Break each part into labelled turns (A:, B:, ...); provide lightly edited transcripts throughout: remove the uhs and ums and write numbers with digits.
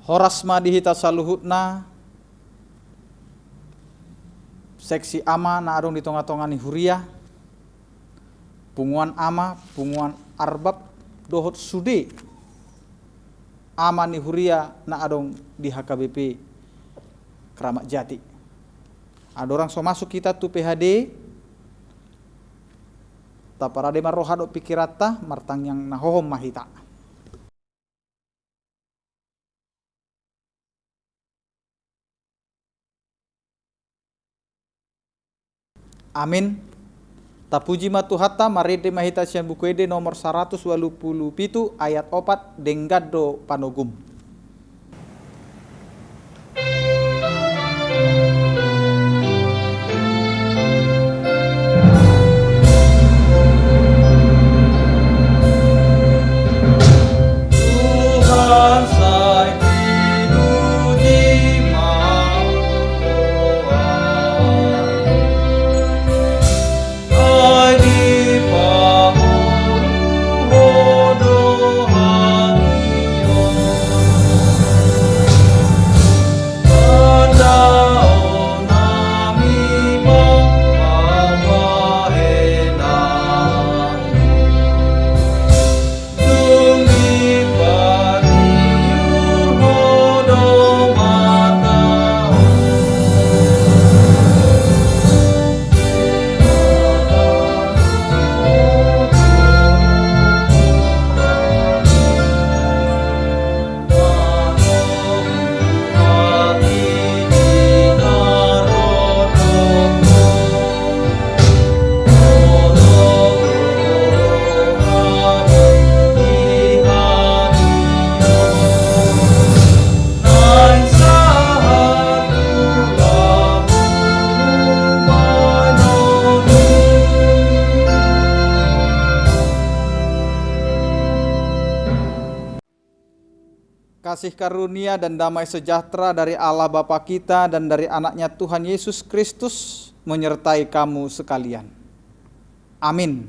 A: Horas madihita saluhutna seksi ama na adong di tonga-tonga ni huria, punguan ama, punguan arbab, dohot sude ama ni huria na adong di HKBP Keramat Jati. Ada orang so masuk kita tu PHD, taparade marohado pikirata martang yang nahohom mahita. Amin. Tapuji matuhata marede mahita sian bukuede nomor 187 ayat 4 denggado panogum. Kasih karunia dan damai sejahtera dari Allah Bapa kita dan dari anaknya Tuhan Yesus Kristus menyertai kamu sekalian. Amin.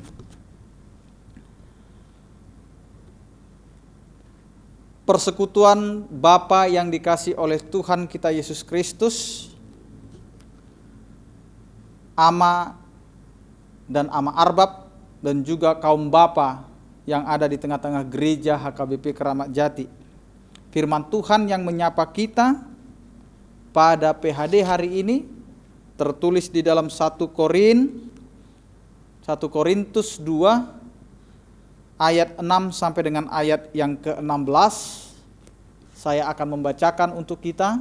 A: Persekutuan Bapa yang dikasih oleh Tuhan kita Yesus Kristus, ama dan ama arbab, dan juga kaum bapa yang ada di tengah-tengah gereja HKBP Keramat Jati. Firman Tuhan yang menyapa kita pada PHD hari ini tertulis di dalam 1 Korintus 2 ayat 6 sampai dengan ayat yang ke-16. Saya akan membacakan untuk kita.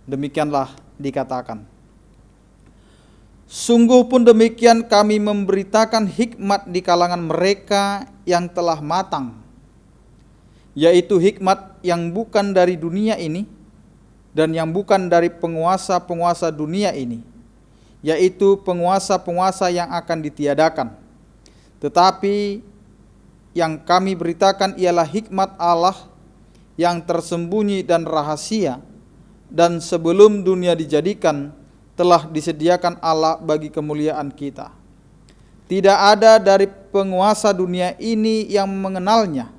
A: Demikianlah dikatakan. Sungguh pun demikian kami memberitakan hikmat di kalangan mereka yang telah matang, yaitu hikmat yang bukan dari dunia ini dan yang bukan dari penguasa-penguasa dunia ini, yaitu penguasa-penguasa yang akan ditiadakan. Tetapi yang kami beritakan ialah hikmat Allah yang tersembunyi dan rahasia, dan sebelum dunia dijadikan telah disediakan Allah bagi kemuliaan kita. Tidak ada dari penguasa dunia ini yang mengenalnya.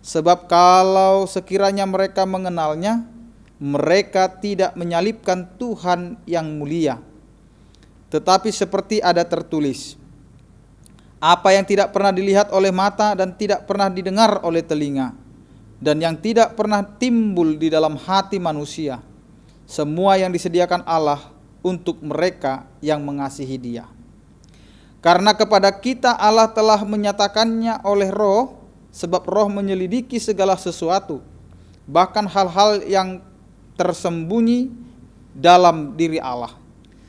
A: Sebab kalau sekiranya mereka mengenalnya, mereka tidak menyalibkan Tuhan yang mulia. Tetapi seperti ada tertulis, apa yang tidak pernah dilihat oleh mata dan tidak pernah didengar oleh telinga, dan yang tidak pernah timbul di dalam hati manusia, semua yang disediakan Allah untuk mereka yang mengasihi Dia. Karena kepada kita Allah telah menyatakannya oleh Roh, sebab Roh menyelidiki segala sesuatu, bahkan hal-hal yang tersembunyi dalam diri Allah.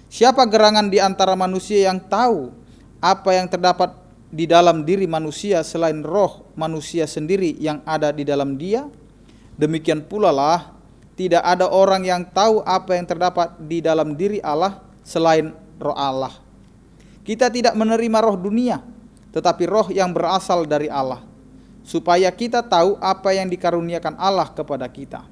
A: Siapa gerangan di antara manusia yang tahu apa yang terdapat di dalam diri manusia selain roh manusia sendiri yang ada di dalam dia? Demikian pula lah, tidak ada orang yang tahu apa yang terdapat di dalam diri Allah selain roh Allah. Kita tidak menerima roh dunia, tetapi roh yang berasal dari Allah, supaya kita tahu apa yang dikaruniakan Allah kepada kita.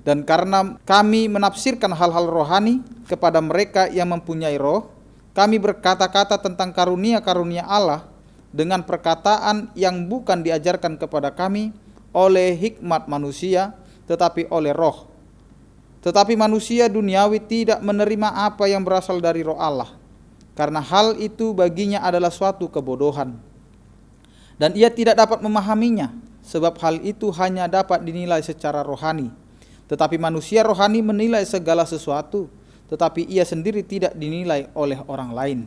A: Dan karena kami menafsirkan hal-hal rohani kepada mereka yang mempunyai roh, kami berkata-kata tentang karunia-karunia Allah dengan perkataan yang bukan diajarkan kepada kami oleh hikmat manusia, tetapi oleh roh. Tetapi manusia duniawi tidak menerima apa yang berasal dari roh Allah, karena hal itu baginya adalah suatu kebodohan. Dan ia tidak dapat memahaminya, sebab hal itu hanya dapat dinilai secara rohani. Tetapi manusia rohani menilai segala sesuatu, tetapi ia sendiri tidak dinilai oleh orang lain.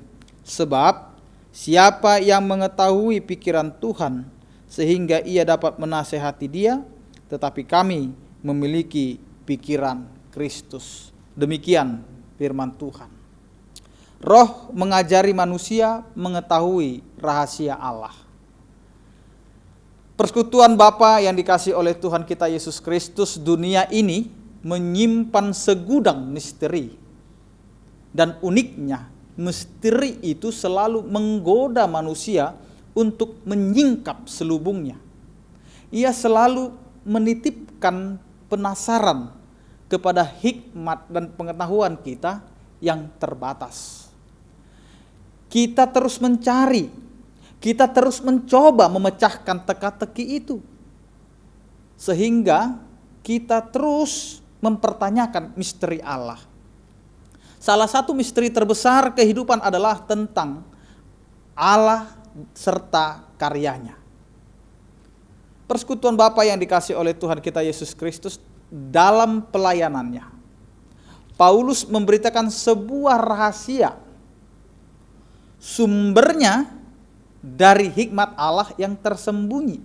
A: Sebab siapa yang mengetahui pikiran Tuhan sehingga ia dapat menasehati dia, tetapi kami memiliki pikiran Kristus. Demikian firman Tuhan. Roh mengajari manusia mengetahui rahasia Allah. Persekutuan Bapa yang dikasih oleh Tuhan kita Yesus Kristus, dunia ini menyimpan segudang misteri. Dan uniknya, misteri itu selalu menggoda manusia untuk menyingkap selubungnya. Ia selalu menitipkan penasaran kepada hikmat dan pengetahuan kita yang terbatas. Kita terus mencari, kita terus mencoba memecahkan teka-teki itu, sehingga kita terus mempertanyakan misteri Allah. Salah satu misteri terbesar kehidupan adalah tentang Allah serta karyanya. Persekutuan Bapa yang dikasih oleh Tuhan kita Yesus Kristus, dalam pelayanannya, Paulus memberitakan sebuah rahasia. Sumbernya dari hikmat Allah yang tersembunyi,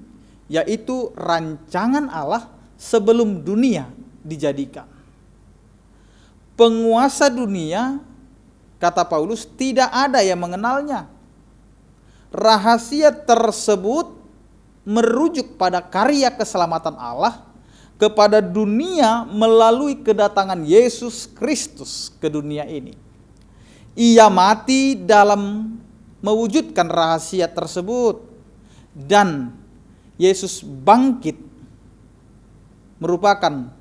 A: yaitu rancangan Allah sebelum dunia dijadikan. Penguasa dunia, kata Paulus, tidak ada yang mengenalnya. Rahasia tersebut merujuk pada karya keselamatan Allah kepada dunia melalui kedatangan Yesus Kristus ke dunia ini. Ia mati dalam mewujudkan rahasia tersebut, dan Yesus bangkit merupakan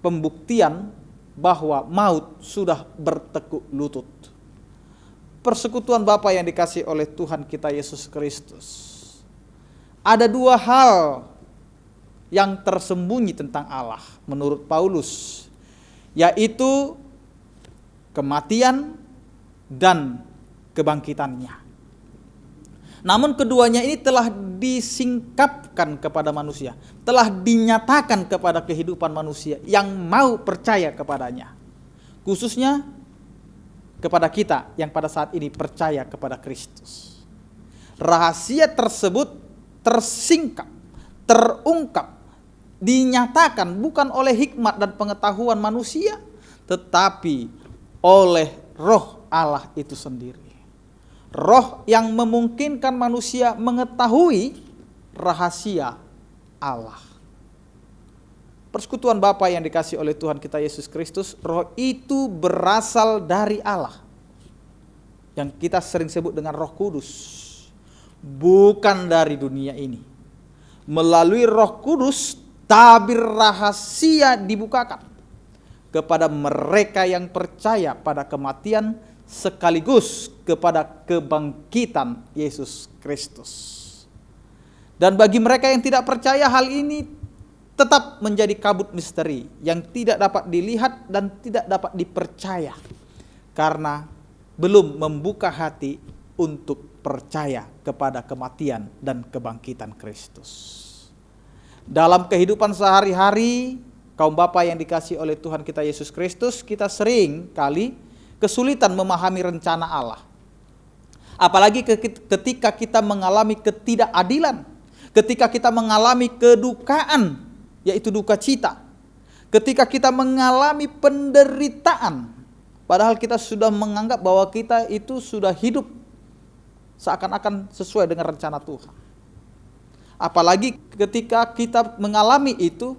A: pembuktian bahwa maut sudah bertekuk lutut. Persekutuan Bapa yang dikasih oleh Tuhan kita Yesus Kristus, ada dua hal yang tersembunyi tentang Allah menurut Paulus, yaitu kematian dan kebangkitannya. Namun keduanya ini telah disingkapkan kepada manusia, telah dinyatakan kepada kehidupan manusia yang mau percaya kepadanya, khususnya kepada kita yang pada saat ini percaya kepada Kristus. Rahasia tersebut tersingkap, terungkap, dinyatakan bukan oleh hikmat dan pengetahuan manusia, tetapi oleh Roh Allah itu sendiri. Roh yang memungkinkan manusia mengetahui rahasia Allah. Persekutuan Bapa yang dikasih oleh Tuhan kita Yesus Kristus, roh itu berasal dari Allah, yang kita sering sebut dengan Roh Kudus, bukan dari dunia ini. Melalui Roh Kudus, tabir rahasia dibukakan kepada mereka yang percaya pada kematian sekaligus kepada kebangkitan Yesus Kristus. Dan bagi mereka yang tidak percaya, hal ini tetap menjadi kabut misteri yang tidak dapat dilihat dan tidak dapat dipercaya, karena belum membuka hati untuk percaya kepada kematian dan kebangkitan Kristus. Dalam kehidupan sehari-hari, kaum Bapa yang dikasih oleh Tuhan kita Yesus Kristus, kita sering kali kesulitan memahami rencana Allah. Apalagi ketika kita mengalami ketidakadilan, ketika kita mengalami kedukaan, yaitu duka cita, ketika kita mengalami penderitaan, padahal kita sudah menganggap bahwa kita itu sudah hidup seakan-akan sesuai dengan rencana Tuhan. Apalagi ketika kita mengalami itu,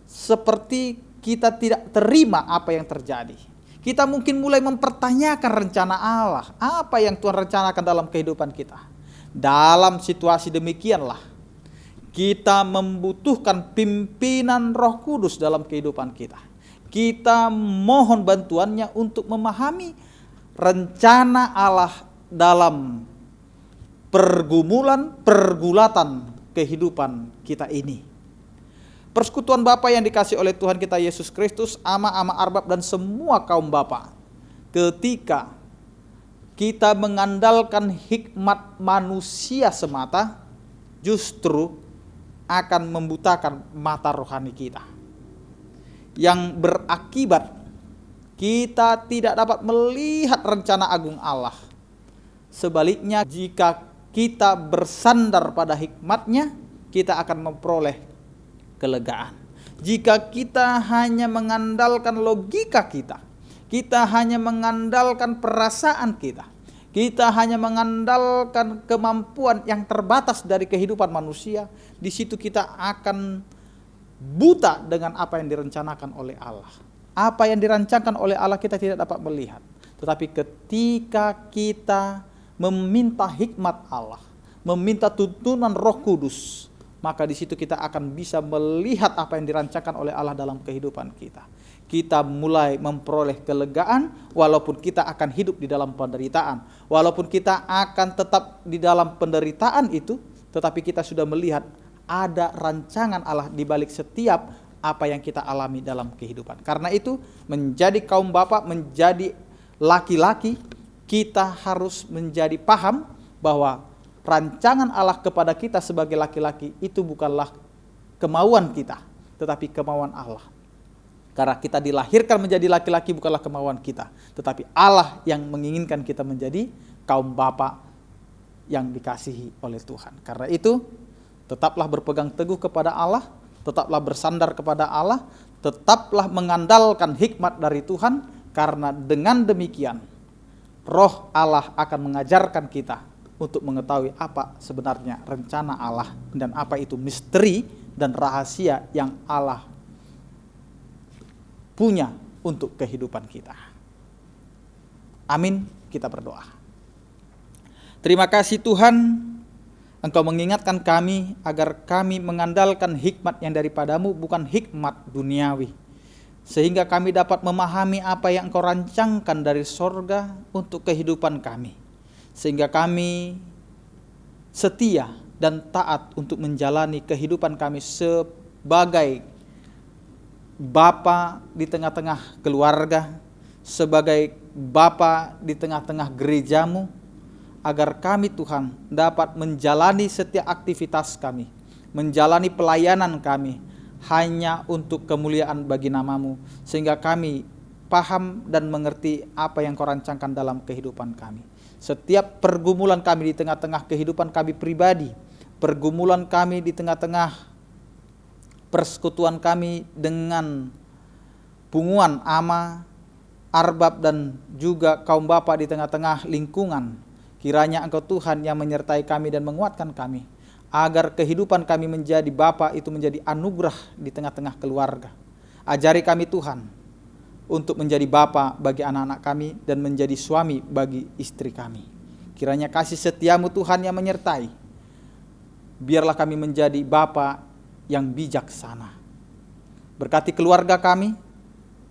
A: seperti kita tidak terima apa yang terjadi. Kita mungkin mulai mempertanyakan rencana Allah, apa yang Tuhan rencanakan dalam kehidupan kita. Dalam situasi demikianlah, kita membutuhkan pimpinan Roh Kudus dalam kehidupan kita. Kita mohon bantuannya untuk memahami rencana Allah dalam pergulatan kehidupan kita ini. persekutuan Bapa yang dikasih oleh Tuhan kita Yesus Kristus, ama-ama arbab dan semua kaum bapa. Ketika kita mengandalkan hikmat manusia semata, justru akan membutakan mata rohani kita, yang berakibat kita tidak dapat melihat rencana agung Allah. Sebaliknya, jika kita bersandar pada hikmat-Nya, kita akan memperoleh kelegaan. Jika kita hanya mengandalkan logika kita hanya mengandalkan perasaan kita hanya mengandalkan kemampuan yang terbatas dari kehidupan manusia, di situ kita akan buta dengan apa yang direncanakan oleh Allah. Apa yang dirancangkan oleh Allah kita tidak dapat melihat. Tetapi ketika kita meminta hikmat Allah, meminta tuntunan Roh Kudus, maka di situ kita akan bisa melihat apa yang dirancangkan oleh Allah dalam kehidupan kita. Kita mulai memperoleh kelegaan walaupun kita akan hidup di dalam penderitaan. Walaupun kita akan tetap di dalam penderitaan itu, tetapi kita sudah melihat ada rancangan Allah di balik setiap apa yang kita alami dalam kehidupan. Karena itu, menjadi kaum bapa, menjadi laki-laki, kita harus menjadi paham bahwa rancangan Allah kepada kita sebagai laki-laki itu bukanlah kemauan kita, tetapi kemauan Allah. Karena kita dilahirkan menjadi laki-laki bukanlah kemauan kita, tetapi Allah yang menginginkan kita menjadi kaum bapa yang dikasihi oleh Tuhan. Karena itu, tetaplah berpegang teguh kepada Allah, tetaplah bersandar kepada Allah, tetaplah mengandalkan hikmat dari Tuhan, karena dengan demikian Roh Allah akan mengajarkan kita untuk mengetahui apa sebenarnya rencana Allah dan apa itu misteri dan rahasia yang Allah punya untuk kehidupan kita. Amin, kita berdoa. Terima kasih Tuhan, Engkau mengingatkan kami agar kami mengandalkan hikmat yang daripadamu, bukan hikmat duniawi. Sehingga kami dapat memahami apa yang Engkau rancangkan dari sorga untuk kehidupan kami. Sehingga kami setia dan taat untuk menjalani kehidupan kami sebagai bapa di tengah-tengah keluarga, sebagai bapa di tengah-tengah gerejamu, agar kami Tuhan dapat menjalani setiap aktivitas kami, menjalani pelayanan kami hanya untuk kemuliaan bagi namamu, sehingga kami paham dan mengerti apa yang Kau rancangkan dalam kehidupan kami. Setiap pergumulan kami di tengah-tengah kehidupan kami pribadi, pergumulan kami di tengah-tengah persekutuan kami dengan punguan ama, arbab dan juga kaum bapa di tengah-tengah lingkungan, kiranya Engkau Tuhan yang menyertai kami dan menguatkan kami, agar kehidupan kami menjadi bapa itu menjadi anugerah di tengah-tengah keluarga. Ajari kami Tuhan untuk menjadi bapa bagi anak-anak kami dan menjadi suami bagi istri kami. Kiranya kasih setiamu Tuhan yang menyertai. Biarlah kami menjadi bapa yang bijaksana. Berkati keluarga kami,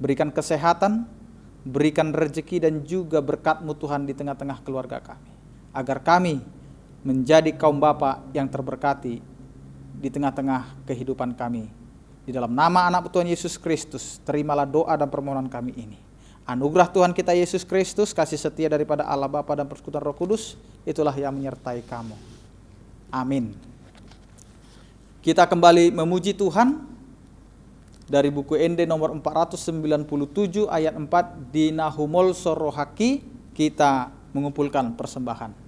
A: berikan kesehatan, berikan rezeki dan juga berkat-Mu Tuhan di tengah-tengah keluarga kami, agar kami menjadi kaum bapa yang terberkati di tengah-tengah kehidupan kami. Di dalam nama anak Tuhan Yesus Kristus, terimalah doa dan permohonan kami ini. Anugerah Tuhan kita Yesus Kristus, kasih setia daripada Allah Bapa dan persekutuan Roh Kudus, itulah yang menyertai kamu. Amin. Kita kembali memuji Tuhan dari buku ND nomor 497 ayat 4, di Nahumol Sorohaki kita mengumpulkan persembahan.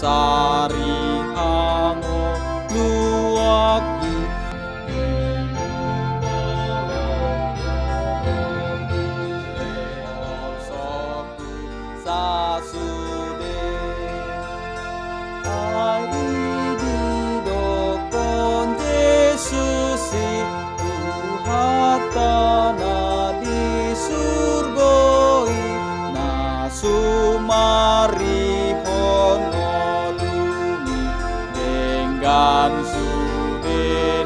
B: Sari ango luwaki sasude ai di dokon Yesusi tuhatana di surgoi na sumari Tuhan sudenai.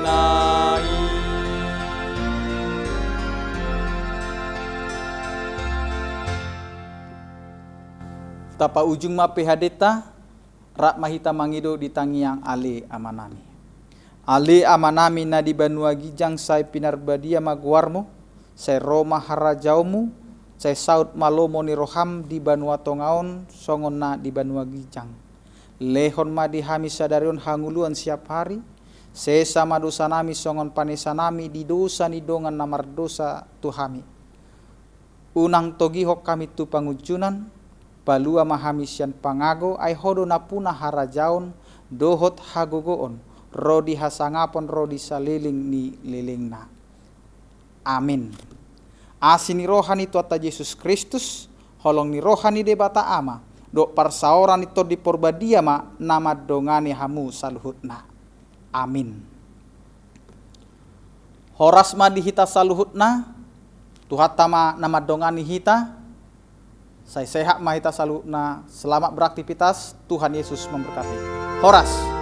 A: Tapa ujung ma PHDta rak mahita mangido di tangiang ale amanami. Ale amanami na di Banua Gijang sai pinarbadia maguarmo, sai Roma harajaumu, sai saut malomo ni roham di Banua Tongaon, songon na di Banua Gijang. Lehon ma di hami sadarion hanguluan siap hari, sesa madosa nami songon panesa nami di dosa ni dongan namar dosa tuhami. Unang togihok kami tu pangujunan, balua mahami sian pangago ay hodo na puna harajaon dohot hagogoon rodi hasangapon rodi saliling ni lilingna. Amin. Asini rohani tuata Yesus Kristus holong ni rohani debata ama do parsaoran itu di porbadia ma nama dongani hamu saluhutna. Amin. Horas ma di hita saluhutna tuhatama nama dongani hita. Saya sehat mahita saluna, selamat beraktivitas, Tuhan Yesus memberkati. Horas.